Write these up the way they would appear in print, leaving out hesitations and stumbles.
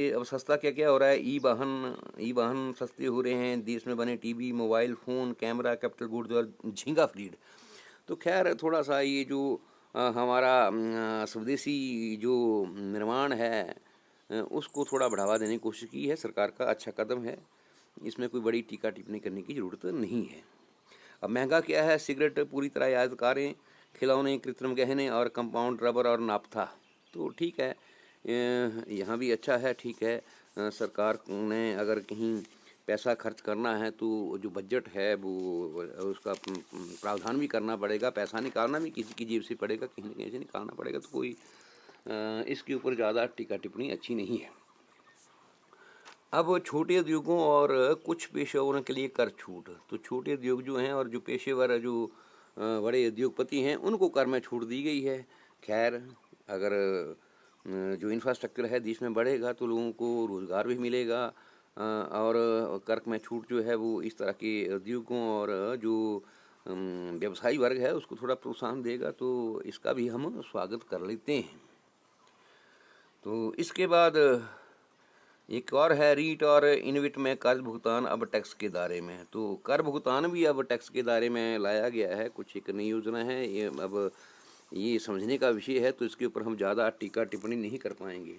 ये अब सस्ता क्या क्या हो रहा है, ई वाहन सस्ते हो रहे हैं, देश में बने TV, mobile phone, camera, capital goods और झींगा फ्लीड। तो खैर थोड़ा सा ये जो हमारा स्वदेशी जो निर्माण है उसको थोड़ा बढ़ावा देने की कोशिश की है सरकार का, अच्छा कदम है। इसमें कोई बड़ी टीका टिप्पणी करने की ज़रूरत नहीं है। अब महंगा क्या है, सिगरेट पूरी तरह याद कारें, खिलौने, कृत्रिम गहने और कंपाउंड रबर और नाफ्ता। तो ठीक है, यहाँ भी अच्छा है, ठीक है। सरकार ने अगर कहीं पैसा खर्च करना है तो जो बजट है वो उसका प्रावधान भी करना पड़ेगा, पैसा निकालना भी किसी की जेब से पड़ेगा, कहीं ना कहीं से निकालना पड़ेगा। तो कोई इसके ऊपर ज़्यादा टीका टिप्पणी अच्छी नहीं है। अब छोटे उद्योगों और कुछ पेशेवरों के लिए कर छूट। तो छोटे उद्योग जो हैं और जो पेशेवर जो बड़े उद्योगपति हैं उनको कर में छूट दी गई है। खैर अगर जो इंफ्रास्ट्रक्चर है देश में बढ़ेगा तो लोगों को रोज़गार भी मिलेगा, और कर में छूट जो है वो इस तरह के उद्योगों और जो व्यवसायी वर्ग है उसको थोड़ा प्रोत्साहन देगा। तो इसका भी हम स्वागत कर लेते हैं। तो इसके बाद एक और है, रीट और इनविट में कर भुगतान अब टैक्स के दायरे में। तो कर भुगतान भी अब टैक्स के दायरे में लाया गया है, कुछ एक नई योजना है ये। अब ये समझने का विषय है तो इसके ऊपर हम ज़्यादा टीका टिप्पणी नहीं कर पाएंगे।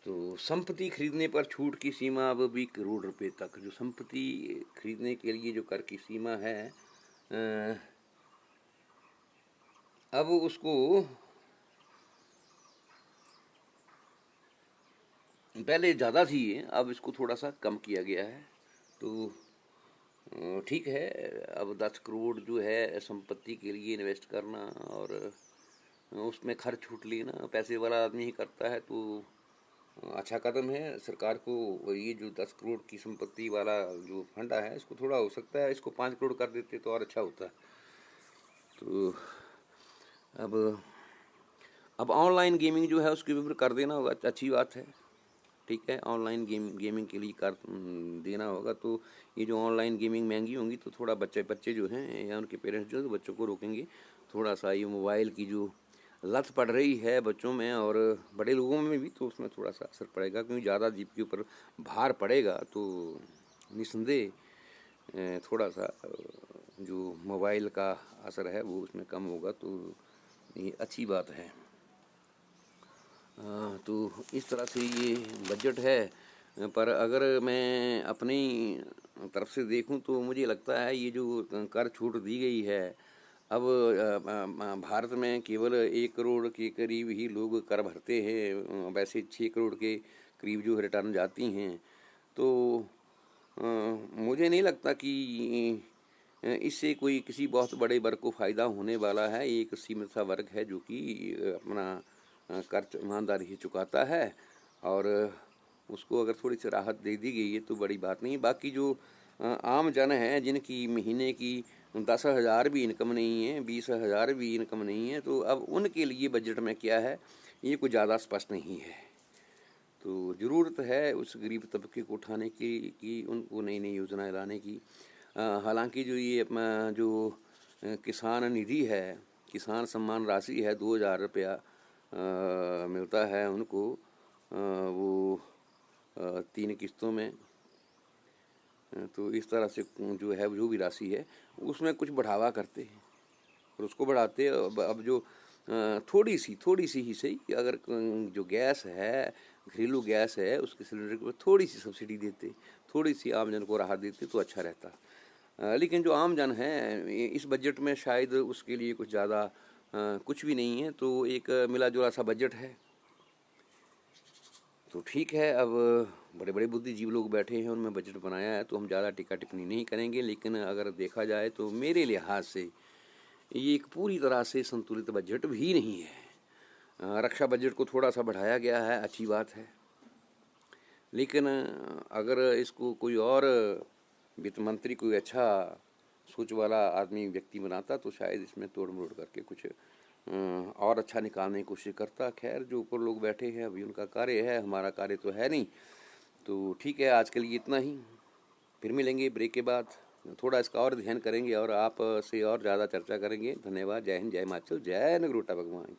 तो संपत्ति खरीदने पर छूट की सीमा अब भी करोड़ रुपए तक। जो संपत्ति खरीदने के लिए जो कर की सीमा है अब उसको पहले ज़्यादा थी, अब इसको थोड़ा सा कम किया गया है। तो ठीक है, अब 10 करोड़ जो है संपत्ति के लिए इन्वेस्ट करना और उसमें खर्च छूट लेना पैसे वाला आदमी ही करता है, तो अच्छा कदम है सरकार को। ये जो 10 करोड़ की संपत्ति वाला जो फंडा है इसको थोड़ा हो सकता है इसको 5 करोड़ कर देते तो और अच्छा होता। तो अब ऑनलाइन गेमिंग जो है उसके ऊपर कर देना होगा, अच्छी बात है, ठीक है। ऑनलाइन गेमिंग के लिए कर देना होगा। तो ये जो ऑनलाइन गेमिंग महंगी होंगी तो थोड़ा बच्चे जो हैं या उनके पेरेंट्स जो है तो बच्चों को रोकेंगे। थोड़ा सा ये मोबाइल की जो लत पड़ रही है बच्चों में और बड़े लोगों में भी, तो उसमें थोड़ा सा असर पड़ेगा, क्योंकि ज़्यादा जीभ के ऊपर भार पड़ेगा तो निस्संदेह थोड़ा सा जो मोबाइल का असर है वो उसमें कम होगा। तो ये अच्छी बात है। तो इस तरह से ये बजट है। पर अगर मैं अपनी तरफ से देखूं तो मुझे लगता है ये जो कर छूट दी गई है, अब भारत में केवल 1 करोड़ के करीब ही लोग कर भरते हैं। वैसे 6 करोड़ के करीब जो रिटर्न जाती हैं। तो मुझे नहीं लगता कि इससे कोई किसी बहुत बड़े वर्ग को फ़ायदा होने वाला है। एक सीमित सा वर्ग है जो कि अपना कर ईमानदारी से चुकाता है, और उसको अगर थोड़ी सी राहत दे दी गई है तो बड़ी बात नहीं है। बाकी जो आम जन है जिनकी महीने की 10,000 भी इनकम नहीं है, 20,000 भी इनकम नहीं है, तो अब उनके लिए बजट में क्या है ये कुछ ज़्यादा स्पष्ट नहीं है। तो ज़रूरत है उस गरीब तबके को उठाने की उनको नई नई योजनाएं लाने की। हालांकि जो ये अपना जो किसान निधि है, किसान सम्मान राशि है, 2,000 रुपया मिलता है उनको, वो 3 किस्तों में। तो इस तरह से जो है जो भी राशि है उसमें कुछ बढ़ावा करते हैं और उसको बढ़ाते। अब जो थोड़ी सी ही सही, अगर जो गैस है, घरेलू गैस है, उसके सिलेंडर के ऊपर थोड़ी सी सब्सिडी देते, थोड़ी सी आम जन को राहत देते तो अच्छा रहता। लेकिन जो आम जन है इस बजट में शायद उसके लिए कुछ ज़्यादा कुछ भी नहीं है। तो एक मिला जुला सा बजट है। तो ठीक है, अब बड़े बड़े बुद्धिजीवी लोग बैठे हैं उनमें बजट बनाया है तो हम ज़्यादा टीका टिप्पणी नहीं करेंगे। लेकिन अगर देखा जाए तो मेरे लिहाज से ये एक पूरी तरह से संतुलित बजट भी नहीं है। रक्षा बजट को थोड़ा सा बढ़ाया गया है, अच्छी बात है, लेकिन अगर इसको कोई और वित्त मंत्री कोई अच्छा सोच वाला आदमी व्यक्ति बनाता तो शायद इसमें तोड़ मरोड़ करके कुछ और अच्छा निकालने की कोशिश करता। खैर जो ऊपर लोग बैठे हैं अभी उनका कार्य है, हमारा कार्य तो है नहीं। तो ठीक है, आज के लिए इतना ही। फिर मिलेंगे ब्रेक के बाद, थोड़ा इसका और ध्यान करेंगे और आप से और ज़्यादा चर्चा करेंगे। धन्यवाद। जय हिंद, जय हिमाचल, जय नगरोटा भगवान।